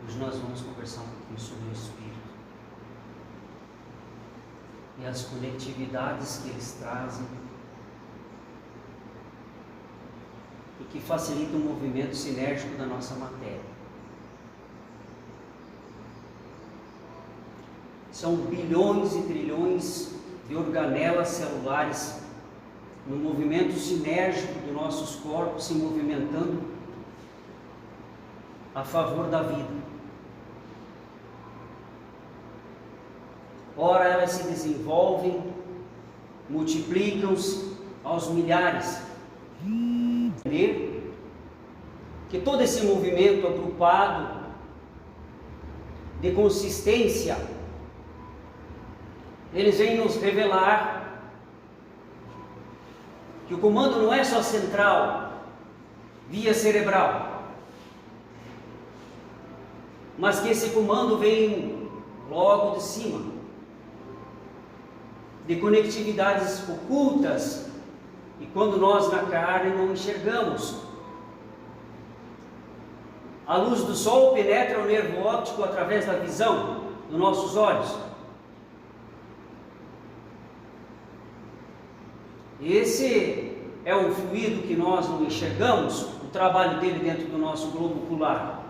Hoje nós vamos conversar um pouquinho sobre o Espírito e as conectividades que eles trazem e que facilitam o movimento sinérgico da nossa matéria. São bilhões e trilhões de organelas celulares no movimento sinérgico dos nossos corpos se movimentando a favor da vida. Ora elas se desenvolvem, multiplicam-se aos milhares. Entender que todo esse movimento agrupado de consistência, eles vêm nos revelar que o comando não é só central, via cerebral, mas que esse comando vem logo de cima, de conectividades ocultas, e quando nós na carne não enxergamos. A luz do sol penetra o nervo óptico através da visão dos nossos olhos. Esse é um fluido que nós não enxergamos, o trabalho dele dentro do nosso globo ocular,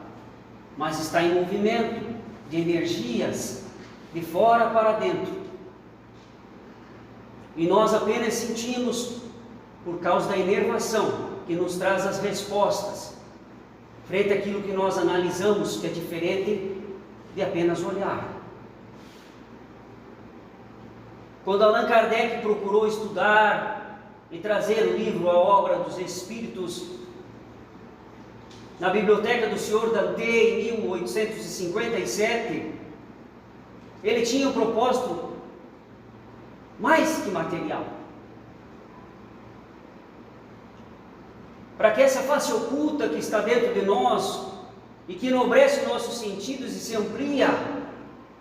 mas está em movimento de energias de fora para dentro. E nós apenas sentimos por causa da inervação que nos traz as respostas frente àquilo que nós analisamos, que é diferente de apenas olhar. Quando Allan Kardec procurou estudar e trazer o livro A Obra dos Espíritos na biblioteca do Senhor Dante em 1857, ele tinha um propósito mais que material, para que essa face oculta que está dentro de nós e que enobrece nossos sentidos e se amplia,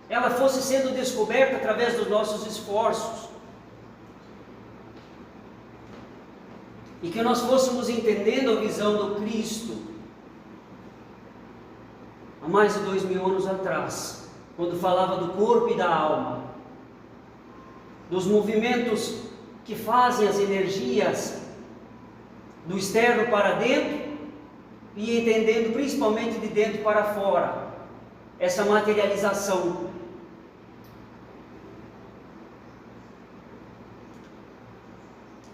ela fosse sendo descoberta através dos nossos esforços, e que nós fôssemos entendendo a visão do Cristo há mais de 2000 anos atrás, quando falava do corpo e da alma, dos movimentos que fazem as energias do externo para dentro e entendendo principalmente de dentro para fora essa materialização.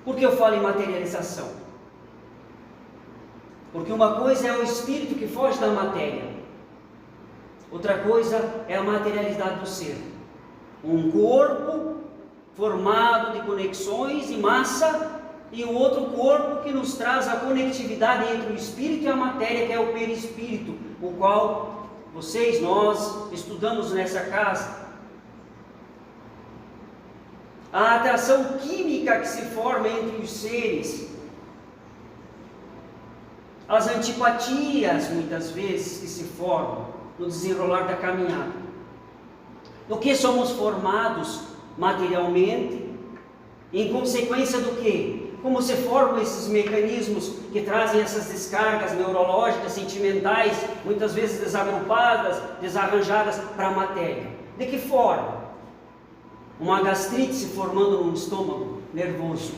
Por que eu falo em materialização? Porque uma coisa é o espírito que foge da matéria, outra coisa é a materialidade do ser. Um corpo formado de conexões e massa, e um outro corpo que nos traz a conectividade entre o espírito e a matéria, que é o perispírito, o qual nós estudamos nessa casa. A atração química que se forma entre os seres, as antipatias muitas vezes que se formam no desenrolar da caminhada. Do que somos formados materialmente, em consequência do que? Como se formam esses mecanismos que trazem essas descargas neurológicas, sentimentais, muitas vezes desagrupadas, desarranjadas para a matéria. De que forma? Uma gastrite se formando no estômago nervoso.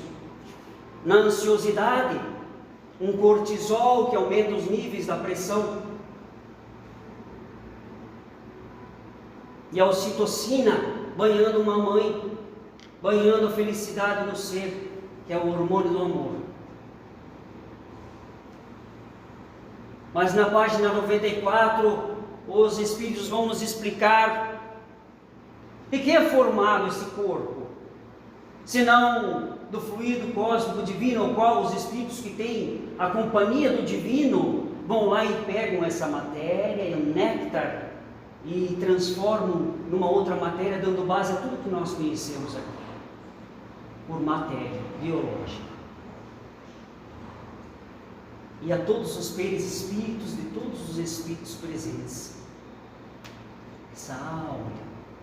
Na ansiosidade, um cortisol que aumenta os níveis da pressão. E a ocitocina banhando uma mãe, banhando a felicidade no ser, que é o hormônio do amor. Mas na página 94, os Espíritos vão nos explicar de que é formado esse corpo, senão do fluido cósmico divino, ao qual os Espíritos que têm a companhia do divino vão lá e pegam essa matéria e o néctar e transformam numa outra matéria, dando base a tudo que nós conhecemos aqui, por matéria biológica. E a todos os perispíritos de todos os espíritos presentes. Essa alma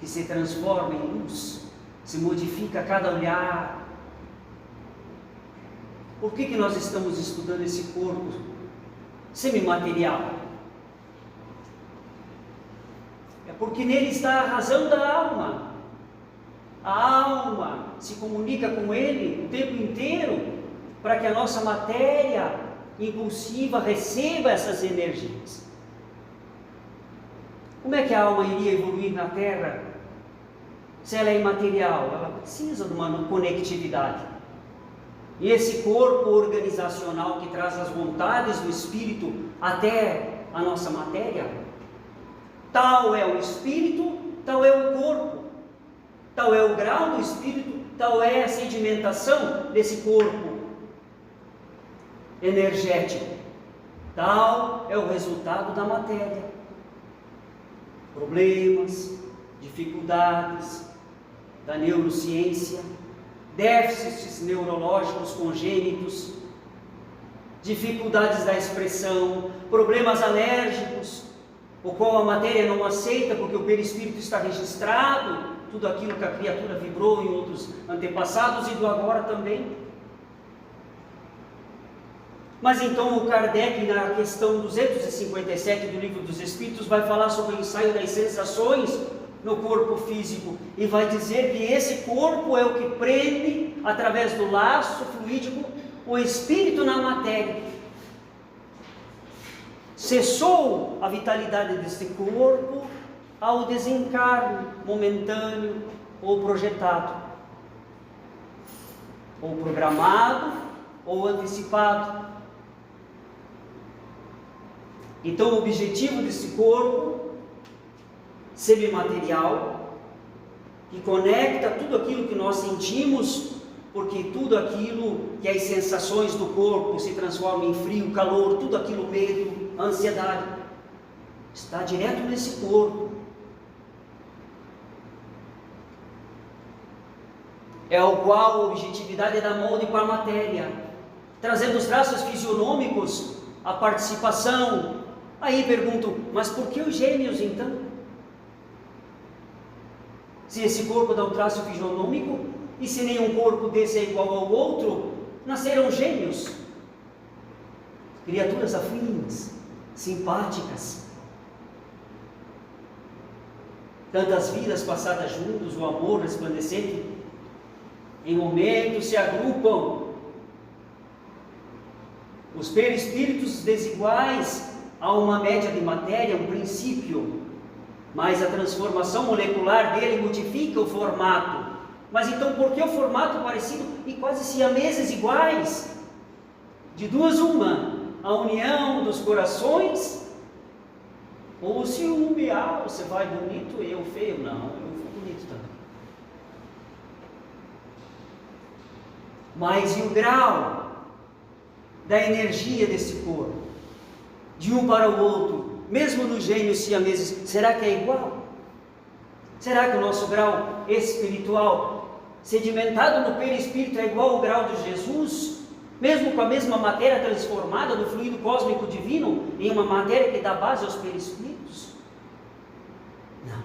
que se transforma em luz, se modifica a cada olhar. Por que nós estamos estudando esse corpo semimaterial? É porque nele está a razão da alma. A alma se comunica com ele o tempo inteiro para que a nossa matéria impulsiva receba essas energias. Como é que a alma iria evoluir na Terra se ela é imaterial? Ela precisa de uma conectividade. E esse corpo organizacional que traz as vontades do espírito até a nossa matéria, tal é o espírito, tal é o corpo, tal é o grau do espírito, tal é a sedimentação desse corpo energético, tal é o resultado da matéria. Problemas, dificuldades da neurociência, déficits neurológicos congênitos, dificuldades da expressão, problemas alérgicos, o qual a matéria não aceita porque o perispírito está registrado, tudo aquilo que a criatura vibrou em outros antepassados e do agora também. Mas então o Kardec, na questão 257 do Livro dos Espíritos, vai falar sobre o ensaio das sensações no corpo físico e vai dizer que esse corpo é o que prende, através do laço fluídico, o espírito na matéria. Cessou a vitalidade deste corpo ao desencarne momentâneo ou projetado, ou programado ou antecipado. Então o objetivo desse corpo semimaterial, que conecta tudo aquilo que nós sentimos, porque tudo aquilo que as sensações do corpo se transformam em frio, calor, tudo aquilo, medo, ansiedade, está direto nesse corpo. É o qual a objetividade dá molde para a matéria, trazendo os traços fisionômicos, a participação. Aí pergunto, mas por que os gêmeos então? Se esse corpo dá um traço fisionômico, e se nenhum corpo desse é igual ao outro, nasceram gêmeos. Criaturas afins, simpáticas. Tantas vidas passadas juntos, o amor resplandecente, em momentos se agrupam. Os perispíritos desiguais, há uma média de matéria, um princípio, mas a transformação molecular dele modifica o formato. Mas então por que o formato parecido e quase siameses iguais? De duas uma, a união dos corações, ou o ciúme, você vai bonito e eu feio, não, eu vou bonito também. Mas e o grau da energia desse corpo, de um para o outro, mesmo nos gêmeos siameses, será que é igual? Será que o nosso grau espiritual, sedimentado no perispírito, é igual ao grau de Jesus? Mesmo com a mesma matéria transformada do fluido cósmico divino em uma matéria que dá base aos perispíritos? Não,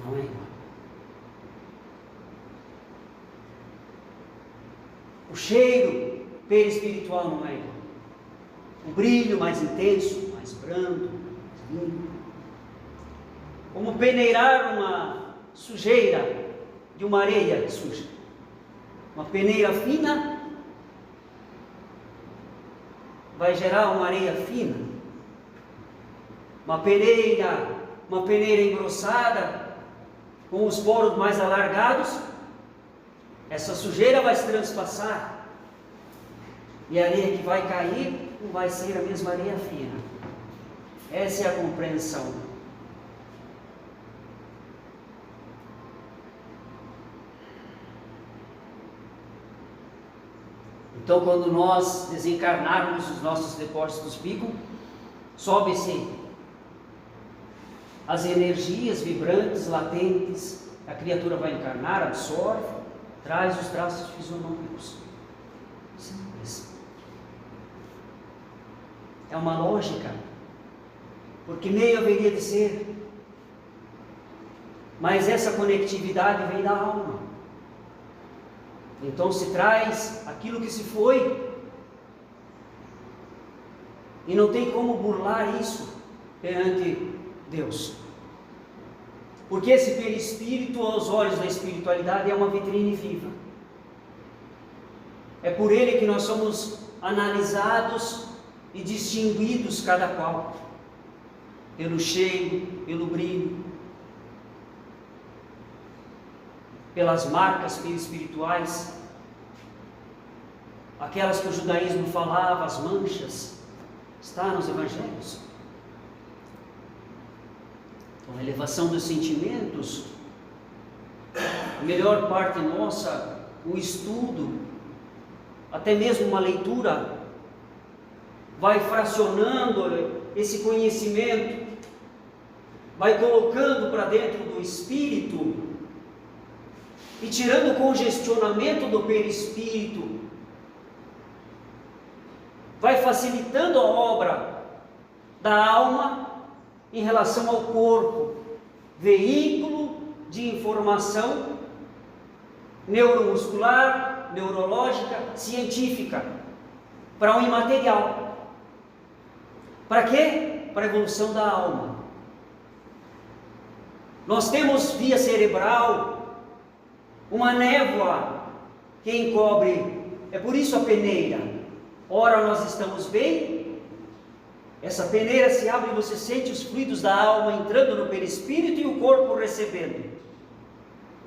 não é igual. O cheiro perispiritual não é igual. O brilho mais intenso, mais brando, mais limpo. Como peneirar uma sujeira de uma areia suja. Uma peneira fina vai gerar uma areia fina. Uma peneira engrossada, com os poros mais alargados, essa sujeira vai se transpassar. E a areia que vai cair não vai ser a mesma areia fina. Essa é a compreensão. Então, quando nós desencarnarmos, os nossos depósitos ficam, sobe-se as energias vibrantes, latentes, a criatura vai encarnar, absorve, traz os traços fisionômicos. Simples. É uma lógica, porque meio haveria de ser, mas essa conectividade vem da alma. Então se traz aquilo que se foi, e não tem como burlar isso perante Deus. Porque esse perispírito, aos olhos da espiritualidade, é uma vitrine viva. É por ele que nós somos analisados e distinguidos cada qual, pelo cheiro, pelo brilho, pelas marcas perispirituais, aquelas que o judaísmo falava, as manchas, está nos evangelhos. Então, a elevação dos sentimentos, a melhor parte nossa, o estudo, até mesmo uma leitura, vai fracionando esse conhecimento, vai colocando para dentro do espírito e tirando o congestionamento do perispírito, vai facilitando a obra da alma em relação ao corpo, veículo de informação neuromuscular, neurológica, científica, para o imaterial. Para quê? Para a evolução da alma. Nós temos via cerebral uma névoa que encobre, é por isso a peneira. Ora nós estamos bem, essa peneira se abre e você sente os fluidos da alma entrando no perispírito e o corpo recebendo.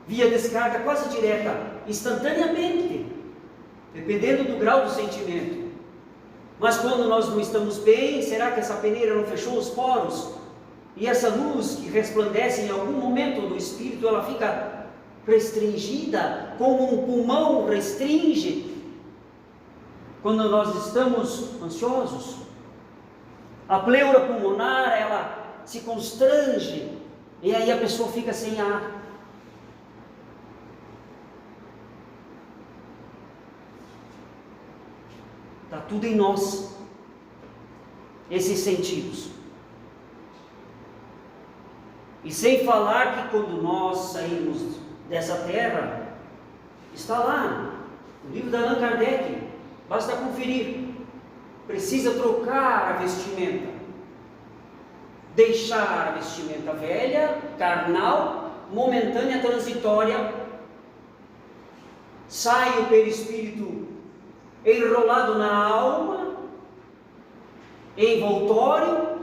Via descarga quase direta, instantaneamente, dependendo do grau do sentimento. Mas quando nós não estamos bem, será que essa peneira não fechou os poros? E essa luz que resplandece em algum momento do espírito, ela fica restringida, como um pulmão restringe quando nós estamos ansiosos. A pleura pulmonar, ela se constrange, e aí a pessoa fica sem ar. Está tudo em nós, esses sentidos. E sem falar que quando nós saímos dessa terra, está lá, no livro de Allan Kardec, basta conferir, precisa trocar a vestimenta, deixar a vestimenta velha, carnal, momentânea, transitória, sai o perispírito enrolado na alma, envoltório,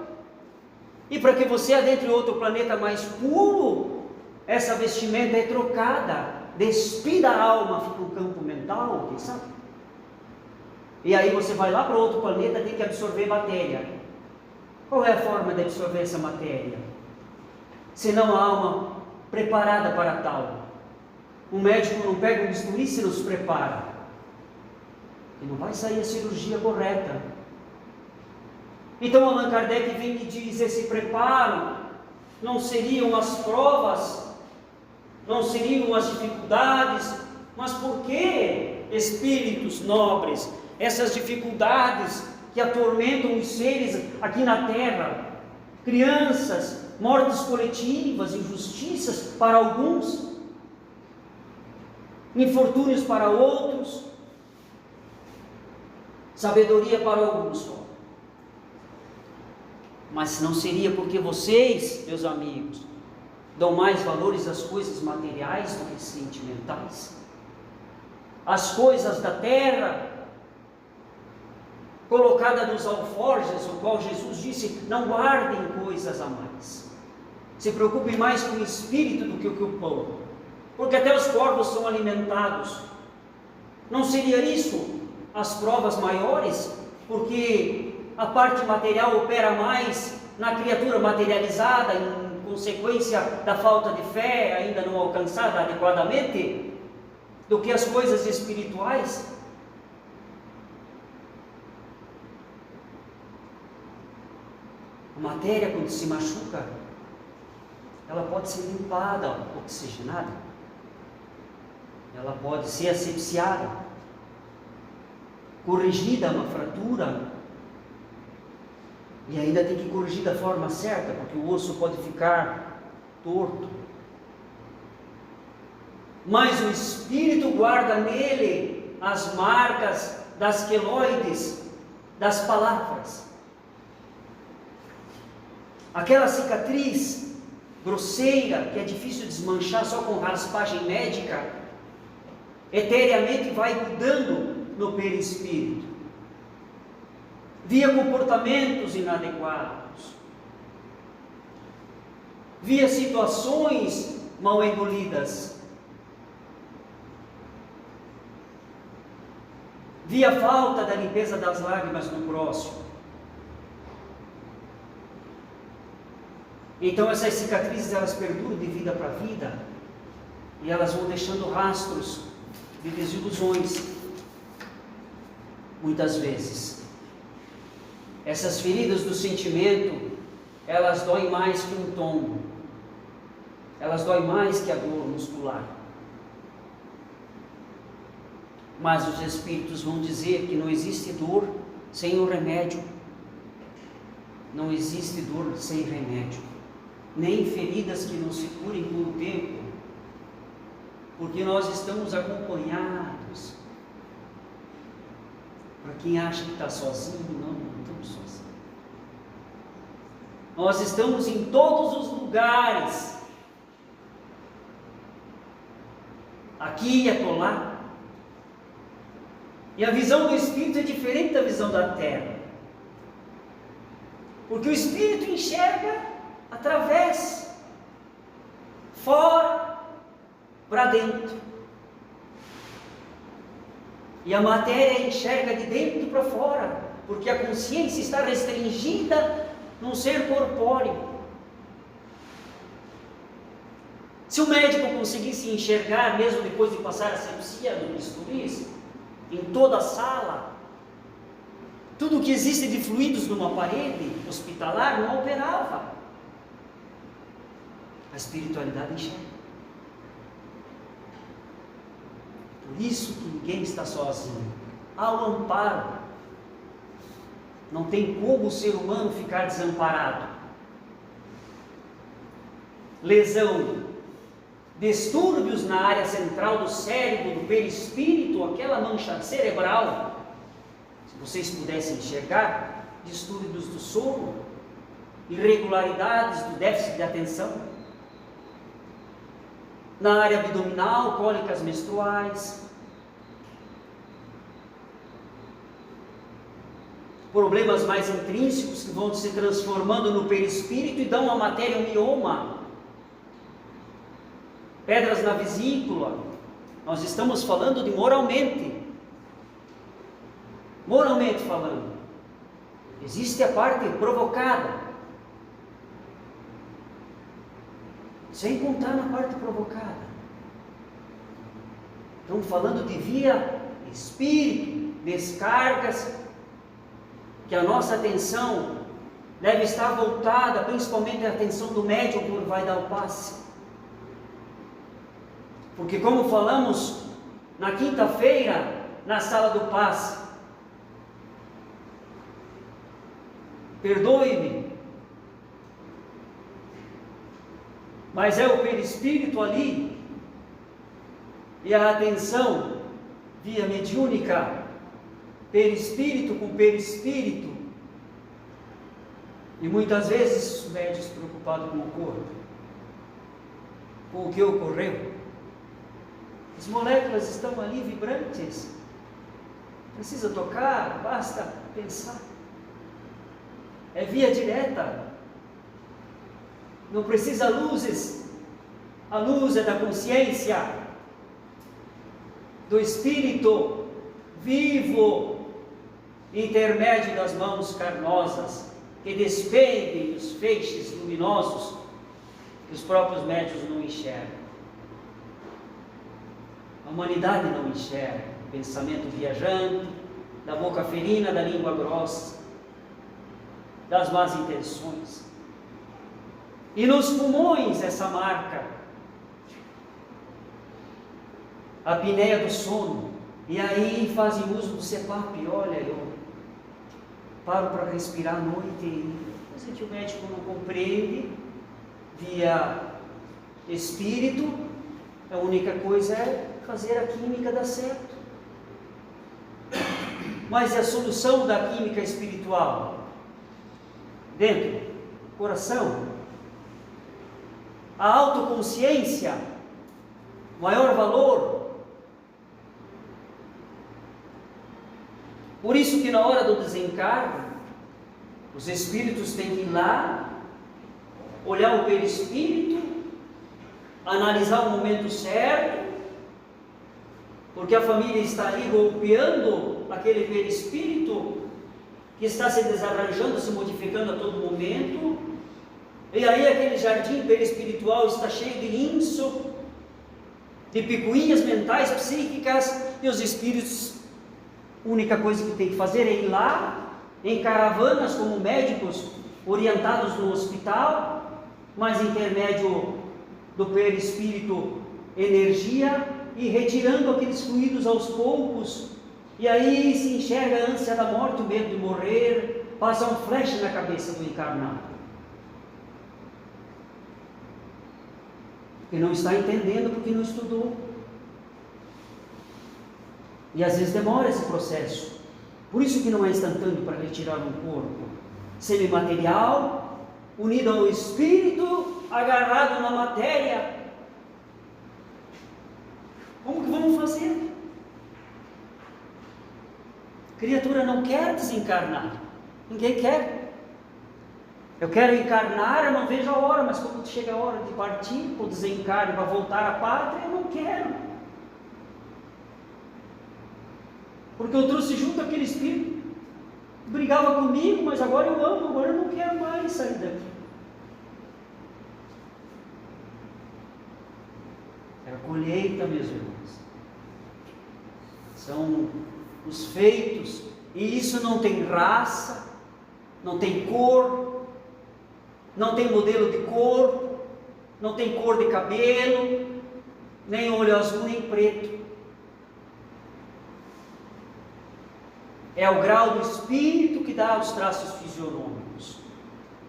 e para que você adentre outro planeta mais puro, essa vestimenta é trocada, despida a alma, fica um campo mental, quem sabe? E aí você vai lá para outro planeta, tem que absorver matéria. Qual é a forma de absorver essa matéria? Senão a alma preparada para tal. O médico não pega um bisturi se nos prepara. E não vai sair a cirurgia correta. Então Allan Kardec vem e diz, esse preparo não seriam as provas, não seriam as dificuldades, mas por que, espíritos nobres, essas dificuldades que atormentam os seres aqui na terra, crianças, mortes coletivas, injustiças para alguns, infortúnios para outros, sabedoria para alguns só. Mas não seria porque vocês, meus amigos, dão mais valores às coisas materiais do que sentimentais? As coisas da terra, colocada nos alforjes, o qual Jesus disse, não guardem coisas a mais. Se preocupem mais com o espírito do que com o pão. Porque até os corvos são alimentados. Não seria isso as provas maiores? Porque a parte material opera mais na criatura materializada, em consequência da falta de fé ainda não alcançada adequadamente, do que as coisas espirituais. A matéria, quando se machuca, ela pode ser limpada, oxigenada, ela pode ser asepsiada, corrigida uma fratura, e ainda tem que corrigir da forma certa, porque o osso pode ficar torto. Mas o espírito guarda nele as marcas das queloides, das palavras. Aquela cicatriz grosseira, que é difícil desmanchar só com raspagem médica, eteriamente vai mudando no perispírito. Via comportamentos inadequados, via situações mal engolidas, via falta da limpeza das lágrimas no próximo. Então essas cicatrizes, elas perduram de vida para vida, e elas vão deixando rastros de desilusões, muitas vezes. Essas feridas do sentimento, elas doem mais que um tombo, elas doem mais que a dor muscular. Mas os espíritos vão dizer que não existe dor sem o remédio, não existe dor sem remédio, nem feridas que não se curem por tempo, porque nós estamos acompanhados. Para quem acha que está sozinho, não estamos sozinhos. Nós estamos em todos os lugares, aqui e acolá. E a visão do Espírito é diferente da visão da terra, porque o Espírito enxerga através, fora, para dentro, e a matéria enxerga de dentro para fora, porque a consciência está restringida num ser corpóreo. Se o médico conseguisse enxergar, mesmo depois de passar a asepsia no bisturi, em toda a sala, tudo o que existe de fluidos numa parede hospitalar, não operava. A espiritualidade enxerga. Por isso que ninguém está sozinho. Há o amparo. Não tem como o ser humano ficar desamparado. Lesão, distúrbios na área central do cérebro, do perispírito, aquela mancha cerebral. Se vocês pudessem enxergar, distúrbios do sono, irregularidades do déficit de atenção. Na área abdominal, cólicas menstruais, problemas mais intrínsecos que vão se transformando no perispírito e dão à matéria um mioma, pedras na vesícula. Nós estamos falando de moralmente falando. Existe a parte provocada, sem contar na parte provocada. Estamos falando de via espírito, descargas, que a nossa atenção deve estar voltada, principalmente a atenção do médium quando vai dar o passe. Porque como falamos na quinta-feira, na sala do passe, perdoe-me, mas é o perispírito ali, e a atenção via mediúnica, perispírito com perispírito, e muitas vezes os médicos preocupados com o corpo, com o que ocorreu. As moléculas estão ali vibrantes, precisa tocar, basta pensar, é via direta, não precisa luzes, a luz é da consciência, do espírito vivo, intermédio das mãos carnosas, que despedem os feixes luminosos que os próprios médiuns não enxergam. A humanidade não enxerga o pensamento viajante, da boca ferina, da língua grossa, das más intenções. E nos pulmões essa marca, a apneia do sono. E aí fazem uso do CPAP. Olha, eu paro para respirar à noite, e coisa que o médico não compreende, via espírito, a única coisa é fazer a química dar certo. Mas é a solução da química espiritual dentro do coração. a autoconsciência, maior valor. Por isso que na hora do desencarne, os espíritos têm que ir lá, olhar o perispírito, analisar o momento certo, porque a família está ali golpeando aquele perispírito que está se desarranjando, se modificando a todo momento, e aí aquele jardim perispiritual está cheio de inso, de picuinhas mentais, psíquicas, e os espíritos, a única coisa que tem que fazer é ir lá, em caravanas como médicos orientados no hospital, mas intermédio do perispírito energia, e retirando aqueles fluidos aos poucos, e aí se enxerga a ânsia da morte, o medo de morrer, passa um flash na cabeça do encarnado, que não está entendendo porque não estudou, e às vezes demora esse processo. Por isso que não é instantâneo para retirar um corpo semimaterial, unido ao espírito, agarrado na matéria. Como que vamos fazer? A criatura não quer desencarnar. Ninguém quer. Eu quero encarnar, eu não vejo a hora, mas quando chega a hora de partir, para o desencarne, para voltar à pátria, eu não quero. Porque eu trouxe junto aquele espírito que brigava comigo, mas agora eu amo, agora eu não quero mais sair daqui. É a colheita, meus irmãos. São os feitos, e isso não tem raça, não tem cor, não tem modelo de corpo, não tem cor de cabelo, nem olho azul, nem preto. É o grau do espírito que dá os traços fisionômicos.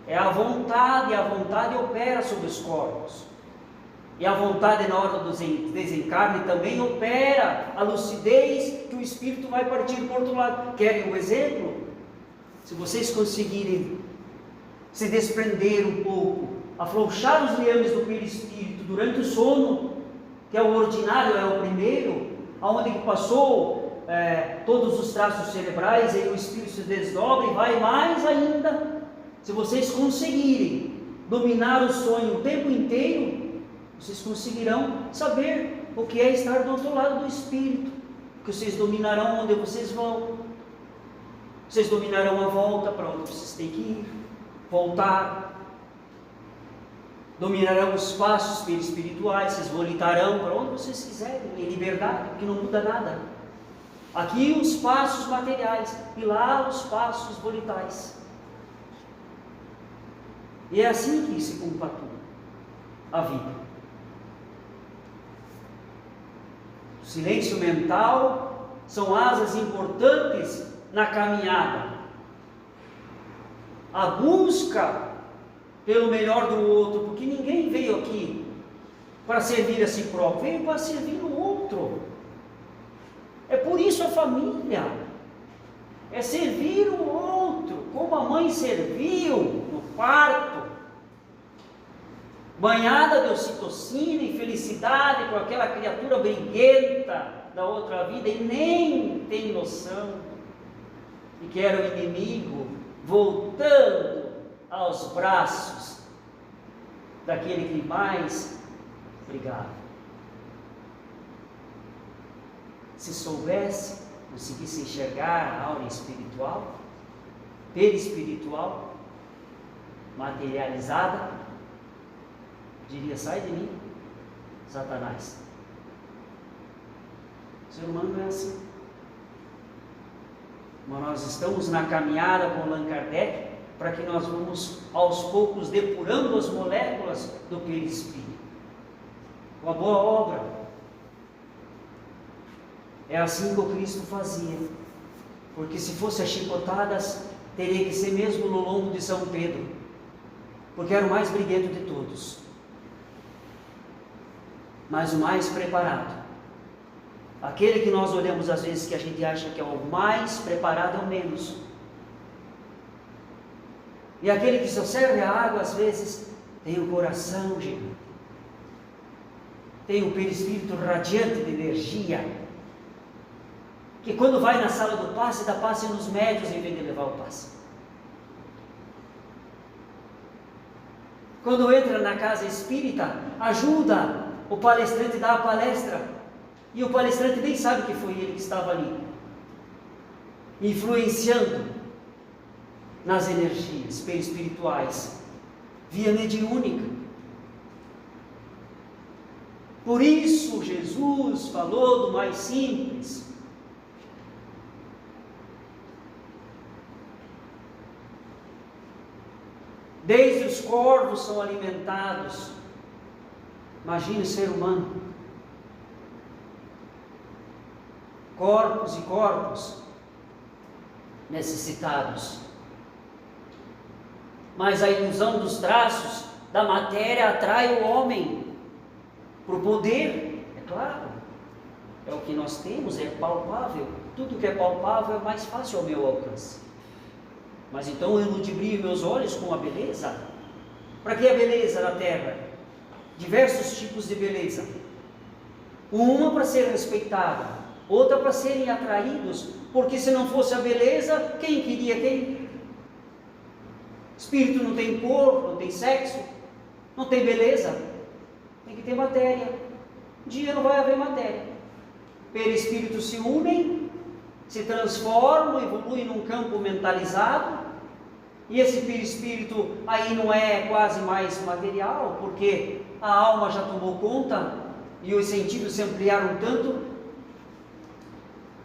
É a vontade, e a vontade opera sobre os corpos. E a vontade na hora do desencarne também opera a lucidez que o espírito vai partir para o outro lado. Querem um exemplo? Se vocês conseguirem se desprender um pouco, afrouxar os liames do perispírito durante o sono, que é o ordinário, é o primeiro, aonde que passou todos os traços cerebrais, e o espírito se desdobra e vai mais ainda. Se vocês conseguirem dominar o sonho o tempo inteiro, vocês conseguirão saber o que é estar do outro lado do espírito, porque vocês dominarão onde vocês vão, vocês dominarão a volta para onde vocês têm que ir, voltar, dominarão os passos perispirituais, vocês volitarão para onde vocês quiserem, em liberdade, porque não muda nada. Aqui os passos materiais, e lá os passos volitais. E é assim que se compatua a vida. O silêncio mental são asas importantes na caminhada. A busca pelo melhor do outro, porque ninguém veio aqui para servir a si próprio, veio para servir o outro. É por isso a família, é servir o outro, como a mãe serviu no parto, banhada de ocitocina e felicidade com aquela criatura briguenta da outra vida, e nem tem noção de que era o inimigo voltando aos braços daquele que mais brigava. Se soubesse, conseguisse enxergar a aura espiritual, perispiritual, materializada, diria: sai de mim, Satanás. O ser humano não é assim. Mas nós estamos na caminhada com Allan Kardec para que nós vamos aos poucos depurando as moléculas do perispírito. Uma boa obra. É assim que o Cristo fazia, porque se fosse as chicotadas, teria que ser mesmo no lombo de São Pedro, porque era o mais briguento de todos, mas o mais preparado. Aquele que nós olhamos às vezes que a gente acha que é o mais preparado é o menos. E aquele que só serve a água às vezes tem o coração gigante. tem um perispírito radiante de energia, que quando vai na sala do passe, dá passe nos médios em vez de levar o passe. Quando entra na casa espírita, ajuda o palestrante a dar a palestra, e o palestrante nem sabe que foi ele que estava ali, influenciando nas energias perispirituais, via mediúnica. Por isso Jesus falou do mais simples. Desde os corvos são alimentados. Imagine o ser humano. Corpos e corpos necessitados. Mas a ilusão dos traços da matéria atrai o homem para o poder, é claro. É o que nós temos, é palpável. Tudo que é palpável é mais fácil ao meu alcance. Mas então eu ludibrio meus olhos com a beleza. Para que a beleza na terra? Diversos tipos de beleza. Uma para ser respeitada, outra para serem atraídos, porque se não fosse a beleza, quem queria quem? Espírito não tem cor, não tem sexo, não tem beleza, tem que ter matéria. Um dia não vai haver matéria. Perispíritos se unem, se transformam, evoluem num campo mentalizado, e esse perispírito aí não é quase mais material, porque a alma já tomou conta e os sentidos se ampliaram tanto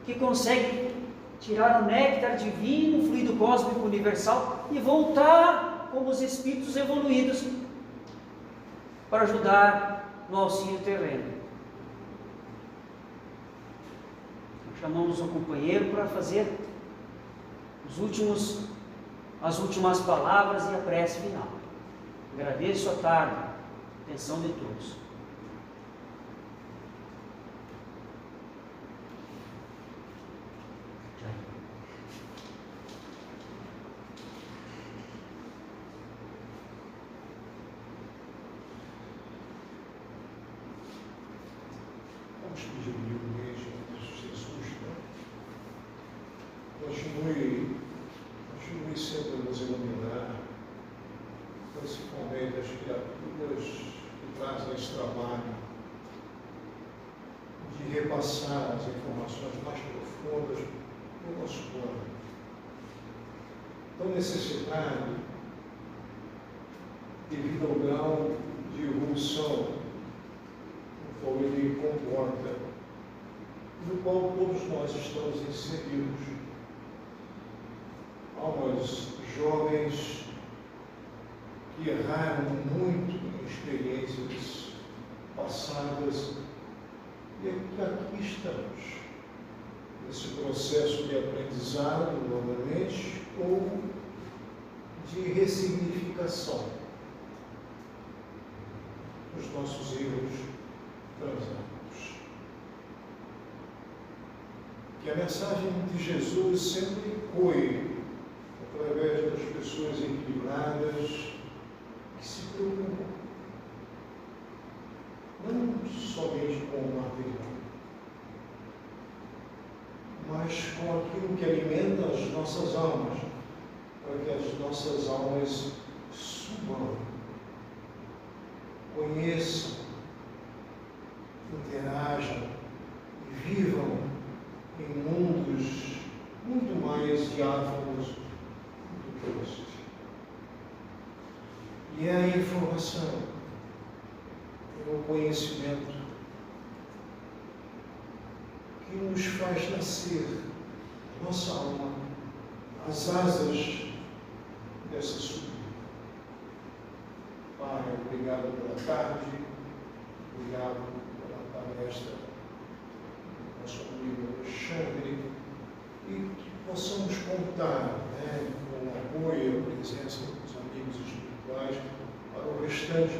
que consegue tirar o néctar divino, o fluido cósmico universal e voltar como os espíritos evoluídos para ajudar no auxílio terreno. Chamamos o companheiro para fazer as últimas palavras e a prece final. Agradeço a tarde, a atenção de todos. Vamos pedir humildemente a Jesus, né? Continue sempre a nos iluminar, principalmente as criaturas que trazem esse trabalho de repassar as informações mais profundas do nosso plano. Tão necessitado devido ao grau de evolução no qual ele comporta, no qual todos nós estamos inseridos. Almas jovens que erraram muito em experiências passadas e aqui estamos, nesse processo de aprendizado novamente ou de ressignificação dos nossos erros transados. Que a mensagem de Jesus sempre ecoe através das pessoas equilibradas que se preocupam não somente com o material, mas com aquilo que alimenta as nossas almas, para que as nossas almas subam, conheçam, interajam e vivam em mundos muito mais diáfanos do que este. E é a informação, é o conhecimento que nos faz nascer a nossa alma, as asas dessa subida. Pai, obrigado pela tarde, obrigado pela palestra do nosso amigo Alexandre, e que possamos contar com o apoio e a presença dos amigos espirituais para o restante